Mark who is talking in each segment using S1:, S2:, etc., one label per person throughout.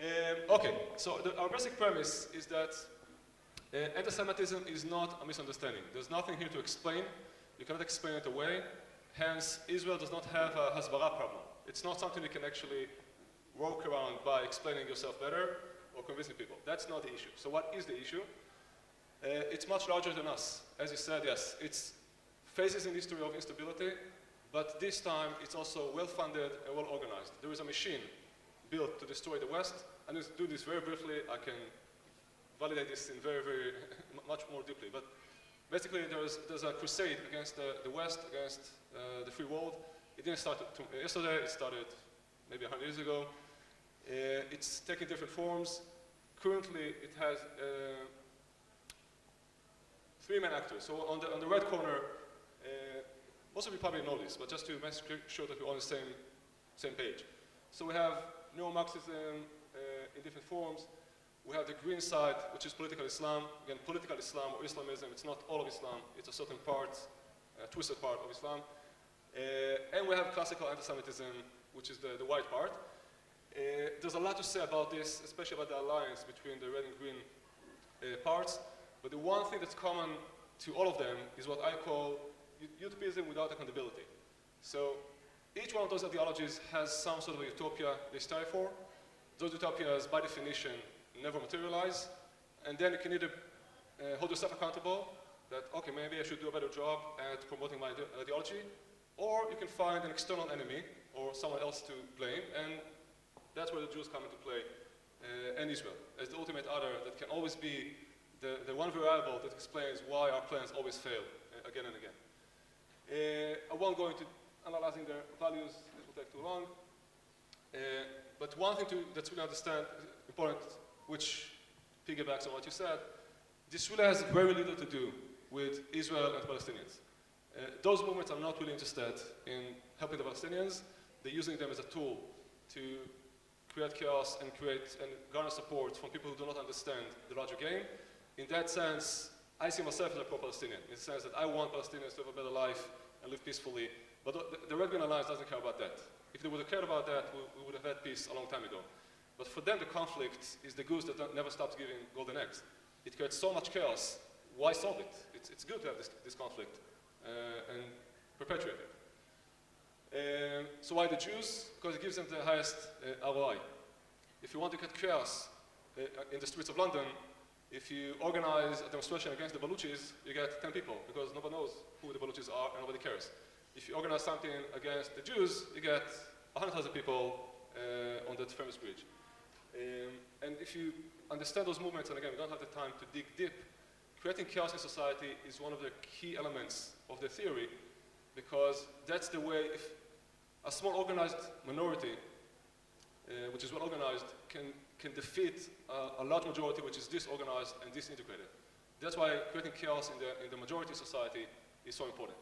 S1: Okay, so our basic premise is that anti-Semitism is not a misunderstanding. There's nothing here to explain. You cannot explain it away. Hence, Israel does not have a hasbara problem. It's not something you can actually work around by explaining yourself better or convincing people. That's not the issue. So what is the issue? It's much larger than us. As you said, yes, it's phases in history of instability, but this time it's also well-funded and well-organized. There is a machine built to destroy the West, and to do this very briefly, I can validate this in very, very much more deeply. But basically, there's a crusade against the West, against the free world. It didn't start yesterday, it started maybe 100 years ago. It's taking different forms. Currently, it has three main actors. So on the red corner, most of you probably know this, but just to make sure that we're on the same page. So we have neo-Marxism in different forms. We have the green side, which is political Islam. Again, political Islam or Islamism, it's not all of Islam, it's a certain part, a twisted part of Islam. And we have classical anti-Semitism, which is the white part. There's a lot to say about this, especially about the alliance between the red and green parts. But the one thing that's common to all of them is what I call utopism without accountability. So each one of those ideologies has some sort of a utopia they strive for. Those utopias, by definition, never materialize. And then you can either hold yourself accountable, that, okay, maybe I should do a better job at promoting my ideology, or you can find an external enemy or someone else to blame, and that's where the Jews come into play, and Israel, as the ultimate other that can always be the one variable that explains why our plans always fail again and again. I won't go into analyzing their values, this will take too long. But one thing that's really important, which piggybacks on what you said, this really has very little to do with Israel and Palestinians. Those movements are not really interested in helping the Palestinians. They're using them as a tool to create chaos and garner support from people who do not understand the larger game. In that sense, I see myself as a pro-Palestinian, in the sense that I want Palestinians to have a better life and live peacefully. But the Red Green Alliance doesn't care about that. If they would have cared about that, we would have had peace a long time ago. But for them, the conflict is the goose that never stops giving golden eggs. It creates so much chaos. Why solve it? It's good to have this conflict and perpetuate it. So why the Jews? Because it gives them the highest ROI. If you want to get chaos in the streets of London, if you organize a demonstration against the Baluchis, you get 10 people, because nobody knows who the Baluchis are and nobody cares. If you organize something against the Jews, you get 100,000 people on that famous bridge. And if you understand those movements, and again, we don't have the time to dig deep, creating chaos in society is one of the key elements of the theory, because that's the way, if a small organized minority, which is well organized, can defeat a large majority which is disorganized and disintegrated. That's why creating chaos in the majority society is so important.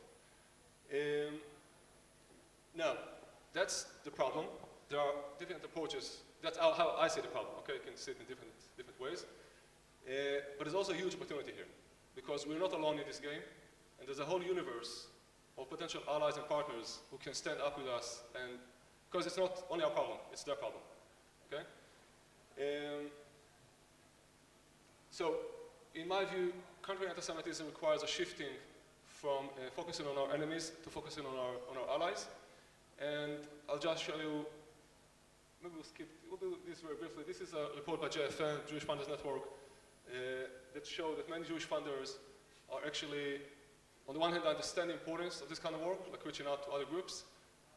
S1: Now, that's the problem. There are different approaches. That's how I see the problem. Okay, you can see it in different ways. But there's also a huge opportunity here, because we're not alone in this game, and there's a whole universe of potential allies and partners who can stand up with us, and because it's not only our problem, it's their problem. Okay? So, in my view, countering anti-Semitism requires a shifting from focusing on our enemies to focusing on our allies. And I'll just show you, maybe we'll do this very briefly. This is a report by JFN, Jewish Funders Network, that show that many Jewish funders are actually, on the one hand, understand the importance of this kind of work, like reaching out to other groups.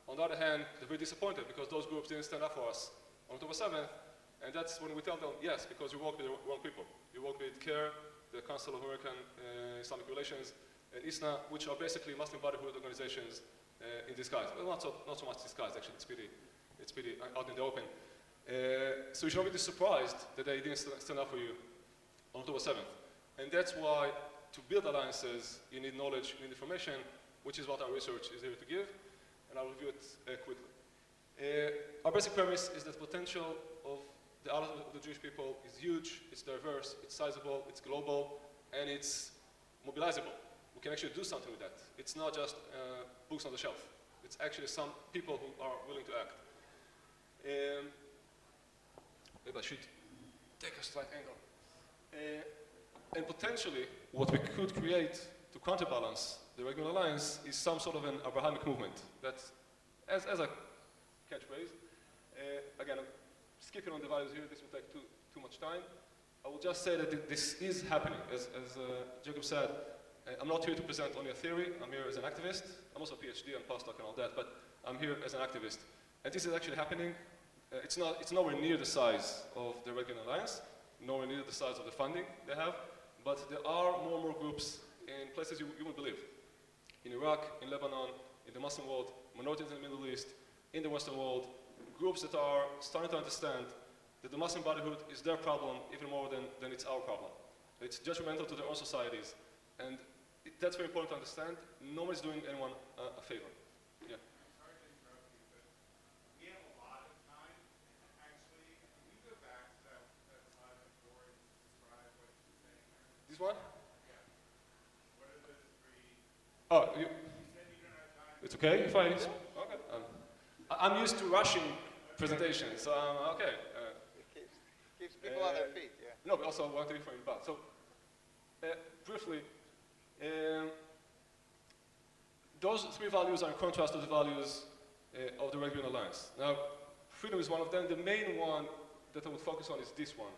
S1: On the other hand, they're very disappointed because those groups didn't stand up for us on October 7th. And that's when we tell them, yes, because you work with the wrong people. You work with CARE, the Council of American Islamic Relations, and ISNA, which are basically Muslim Brotherhood organizations in disguise. Well, not so much disguise, actually. It's pretty out in the open. So you should not be surprised that they didn't stand up for you on October 7th. And that's why, to build alliances, you need knowledge, you need information, which is what our research is here to give. And I'll review it quickly. Our basic premise is that potential of the allies of the Jewish people is huge, it's diverse, it's sizable, it's global, and it's mobilizable. We can actually do something with that. It's not just books on the shelf. It's actually some people who are willing to act. maybe I should take a slight angle. And potentially, what we could create to counterbalance the regular alliance is some sort of an Abrahamic movement that, as a catchphrase, again, I'm skipping on the values here, this will take too much time. I will just say that this is happening. As Jacob said, I'm not here to present only a theory, I'm here as an activist. I'm also a PhD and postdoc and all that, but I'm here as an activist. And this is actually happening. It's nowhere near the size of the regular alliance, nowhere near the size of the funding they have, but there are more and more groups in places you wouldn't believe. In Iraq, in Lebanon, in the Muslim world, minorities in the Middle East, in the Western world, groups that are starting to understand that the Muslim Brotherhood is their problem even more than it's our problem. It's detrimental to their own societies. And that's very important to understand. Nobody's doing anyone a favor. Yeah.
S2: Sorry to interrupt you, but we have a lot of time. Actually, can we go back to that slide before and describe what you're saying there?
S1: This one?
S2: Yeah. What are those three?
S1: Oh,
S2: You said you don't have time.
S1: it's okay if I... Okay. I'm used to rushing presentations, so okay.
S3: It keeps people on their feet, yeah.
S1: No, but also I want to refer you back. So, briefly, those three values are in contrast to the values of the Red-Green Alliance. Now, freedom is one of them. The main one that I would focus on is this one.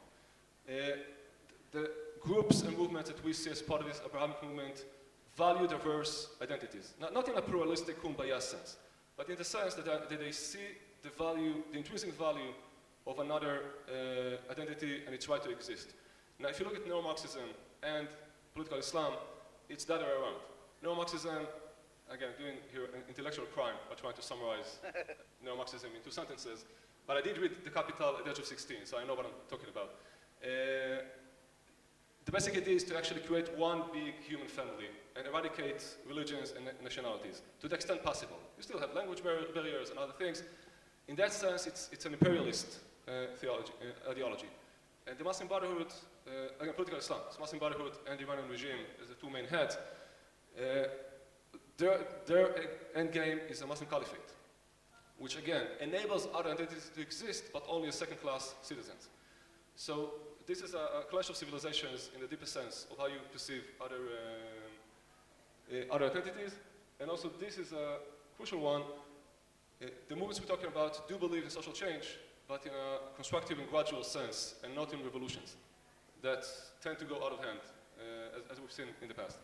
S1: The groups and movements that we see as part of this Abrahamic movement value diverse identities. Not in a pluralistic kumbaya sense, but in the sense that they see the value, the intrinsic value of another identity and its right to exist. Now, if you look at neo-Marxism and political Islam, it's the other way around. Neo-Marxism, again, doing here an intellectual crime by trying to summarize neo-Marxism in 2 sentences, but I did read The Capital at the age of 16, so I know what I'm talking about. The basic idea is to actually create one big human family and eradicate religions and nationalities to the extent possible. You still have language barriers and other things. In that sense, it's an imperialist ideology. And the Muslim Brotherhood, again, political Islam, the Muslim Brotherhood and the Iranian regime as the two main heads, their end game is a Muslim caliphate, which again enables other entities to exist, but only as second-class citizens. So this is a clash of civilizations in the deepest sense of how you perceive other entities, and also this is a crucial one. The movements we're talking about do believe in social change, but in a constructive and gradual sense, and not in revolutions that tend to go out of hand, as we've seen in the past.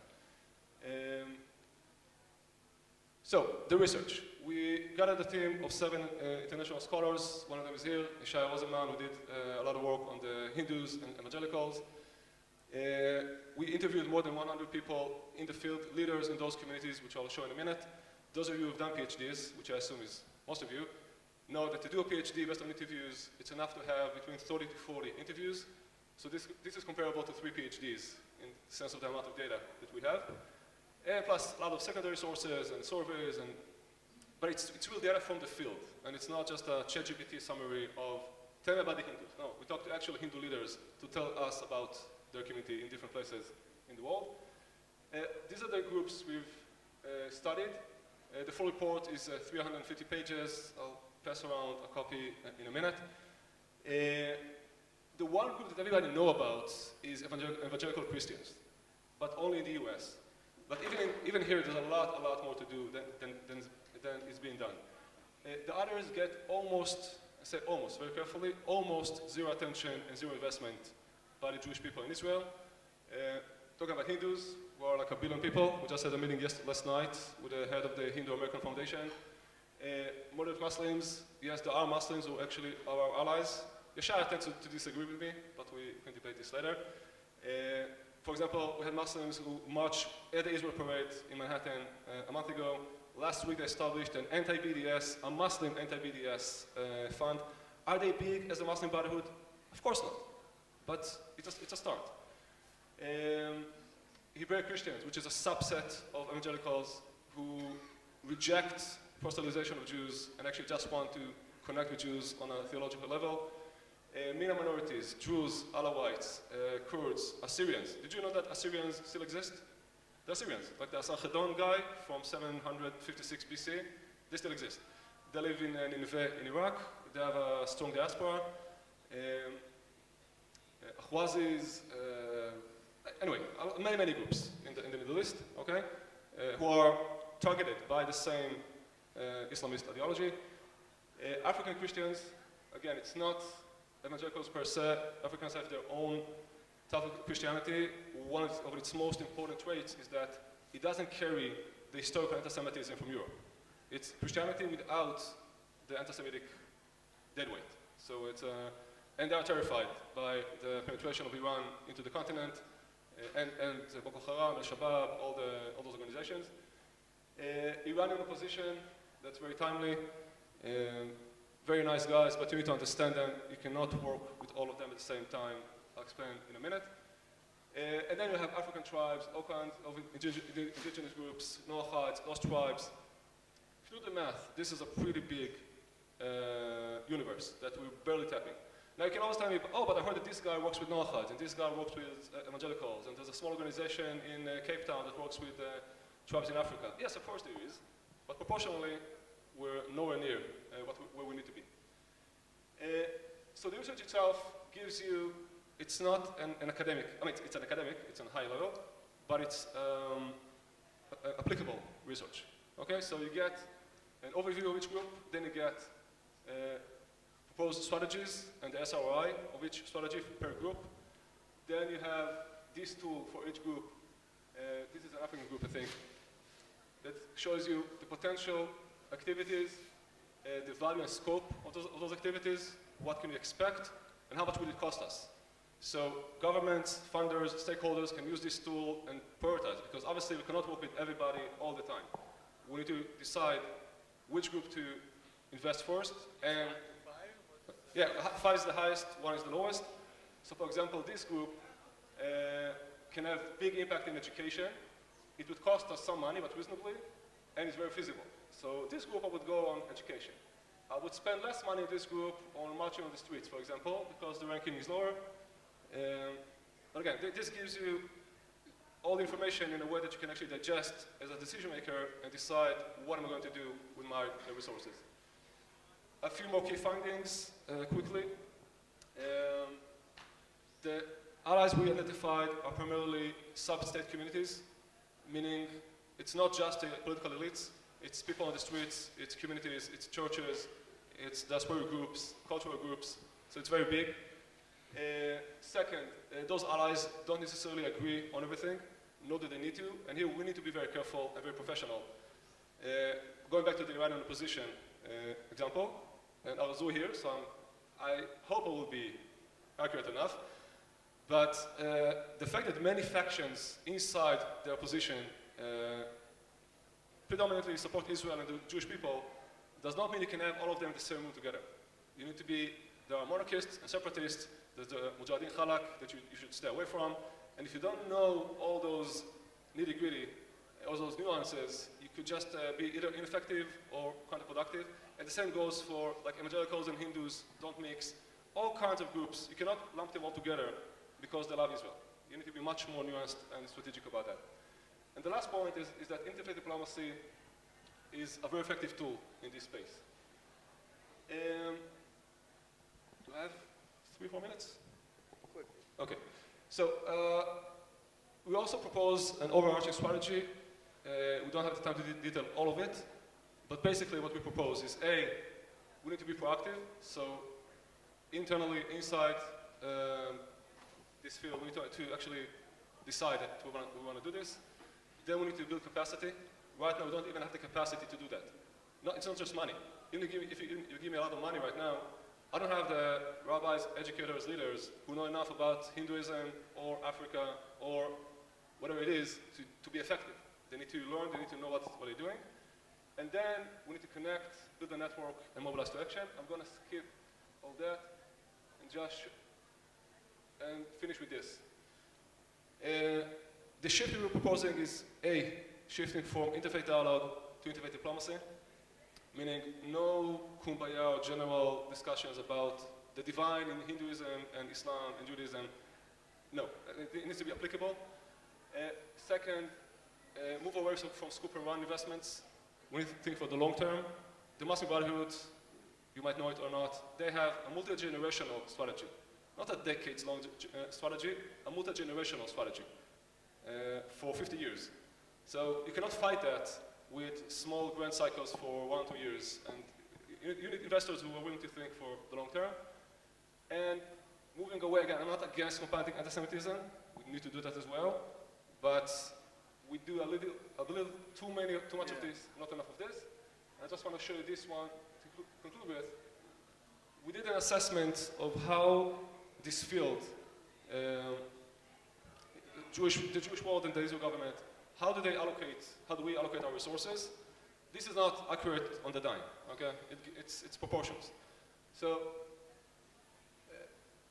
S1: So, the research. We gathered a team of 7 international scholars. One of them is here, Ishaya Rosenman, who did a lot of work on the Hindus and evangelicals. We interviewed more than 100 people in the field, leaders in those communities, which I'll show in a minute. Those of you who have done PhDs, which I assume is most of you, know that to do a PhD based on interviews, it's enough to have between 30 to 40 interviews. So this is comparable to 3 PhDs in the sense of the amount of data that we have. And plus a lot of secondary sources and surveys, but it's real data from the field. And it's not just a ChatGPT summary of, tell me about the Hindus. No, we talk to actual Hindu leaders to tell us about their community in different places in the world. These are the groups we've studied. The full report is 350 pages. I'll pass around a copy in a minute. The one group that everybody knows about is evangelical Christians, but only in the US. But even here, there's a lot more to do than is being done. The others get almost, I say almost, very carefully, almost zero attention and zero investment by the Jewish people in Israel. Talking about Hindus, who are like 1 billion people. We just had a meeting last night with the head of the Hindu-American Foundation. Moderate Muslims, yes, there are Muslims who actually are our allies. Yeshaya tends to disagree with me, but we can debate this later. For example, we had Muslims who marched at the Israel parade in Manhattan a month ago. Last week they established an anti-BDS, a Muslim anti-BDS fund. Are they big as the Muslim Brotherhood? Of course not, but it's a start. Hebraic Christians, which is a subset of evangelicals who reject proselytization of Jews and actually just want to connect with Jews on a theological level. MENA minorities, Druze, Alawites, Kurds, Assyrians. Did you know that Assyrians still exist? They're Assyrians, like the Asarchedon guy from 756 BC, they still exist. They live in Nineveh in Iraq, they have a strong diaspora. Ahwazis, anyway, many groups in the Middle East, okay, who are targeted by the same Islamist ideology. African Christians, again, it's not evangelicals per se. Africans have their own type of Christianity. One of its most important traits is that it doesn't carry the historical anti-Semitism from Europe. It's Christianity without the anti-Semitic deadweight. So it's, and they are terrified by the penetration of Iran into the continent, and Boko Haram, Al-Shabaab, all those organizations. Iranian opposition, that's very timely. Very nice guys, but you need to understand them. You cannot work with all of them at the same time. I'll explain in a minute. And then you have African tribes, all kinds of indigenous groups, Noachites, lost tribes. If you do the math, this is a pretty big universe that we're barely tapping. Now you can always tell me, oh, but I heard that this guy works with Noachites, and this guy works with evangelicals, and there's a small organization in Cape Town that works with tribes in Africa. Yes, of course there is, but proportionally, we're nowhere near where we need to be. So the research itself gives you, it's not an academic, I mean, it's an academic, it's on a high level, but it's applicable research. Okay, so you get an overview of each group, then you get proposed strategies and the SRI of each strategy per group. Then you have this tool for each group. This is an African group, I think, that shows you the potential activities, the value and scope of those activities, what can we expect, and how much will it cost us. So governments, funders, stakeholders can use this tool and prioritize, because obviously we cannot work with everybody all the time. We need to decide which group to invest first, and yeah, 5 is the highest, 1 is the lowest. So for example, this group can have big impact in education. It would cost us some money, but reasonably, and it's very feasible. So this group I would go on education. I would spend less money in this group on marching on the streets, for example, because the ranking is lower. But again, this gives you all the information in a way that you can actually digest as a decision maker and decide what am I going to do with my resources. A few more key findings quickly. The allies we identified are primarily sub-state communities, meaning it's not just the political elites, it's people on the streets, it's communities, it's churches, it's diaspora groups, cultural groups, so it's very big. Second, those allies don't necessarily agree on everything, nor do they need to, and here we need to be very careful and very professional. Going back to the Iranian opposition example, and I'll zoom here, so I hope I will be accurate enough, but the fact that many factions inside the opposition predominantly support Israel and the Jewish people does not mean you can have all of them in the same room together. You need to be, there are monarchists and separatists, there's the Mujahideen Khalaq that you should stay away from, and if you don't know all those nitty-gritty, all those nuances, you could just be either ineffective or counterproductive. And the same goes for like evangelicals and Hindus, don't mix. All kinds of groups, you cannot lump them all together because they love Israel. You need to be much more nuanced and strategic about that. And the last point is that interfaith diplomacy is a very effective tool in this space. Do I have 3-4 minutes? Okay. So we also propose an overarching strategy. We don't have the time to detail all of it, but basically what we propose is A, we need to be proactive. So internally, inside this field, we need to actually decide that we want to do this. Then we need to build capacity. Right now, we don't even have the capacity to do that. No, it's not just money. Even if you give me a lot of money right now, I don't have the rabbis, educators, leaders who know enough about Hinduism or Africa or whatever it is to be effective. They need to learn, they need to know what they're doing. And then we need to connect, build a network, and mobilize to action. I'm going to skip all that and just finish with this. The shift we were proposing is A, shifting from interfaith dialogue to interfaith diplomacy, meaning no kumbaya or general discussions about the divine in Hinduism and Islam and Judaism. No, it needs to be applicable. Second, move away from scoop and run investments. We need to think for the long term. The Muslim Brotherhood, you might know it or not, they have a multi-generational strategy. Not a decades-long strategy, a multi-generational strategy for 50 years. So you cannot fight that with small grant cycles for 1 or 2 years. And you need investors who are willing to think for the long term. And moving away, again, I'm not against combating anti-Semitism. We need to do that as well. But we do a little too much of this, not enough of this. And I just want to show you this one to conclude with. We did an assessment of how this field, the Jewish world and the Israeli government, how do we allocate our resources? This is not accurate on the dime, okay? It's proportions. So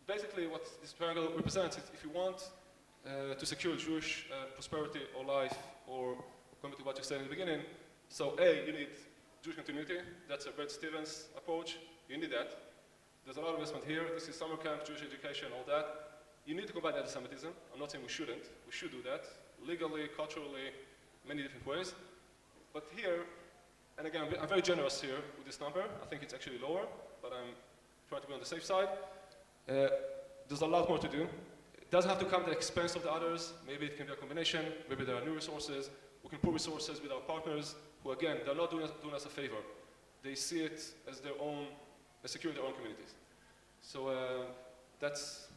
S1: basically what this triangle represents is if you want to secure Jewish prosperity or life, or coming to what you said in the beginning, so A, you need Jewish continuity. That's a Brad Stevens approach. You need that. There's a lot of investment here. This is summer camp, Jewish education, all that. You need to combat anti-Semitism. I'm not saying we shouldn't. We should do that. Legally, culturally, many different ways. But here, and again, I'm very generous here with this number. I think it's actually lower, but I'm trying to be on the safe side. There's a lot more to do. It doesn't have to come at the expense of the others. Maybe it can be a combination. Maybe there are new resources. We can pool resources with our partners who, again, they're not doing us a favor. They see it as their own, securing their own communities. So that's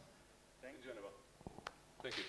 S1: in general. Thank you.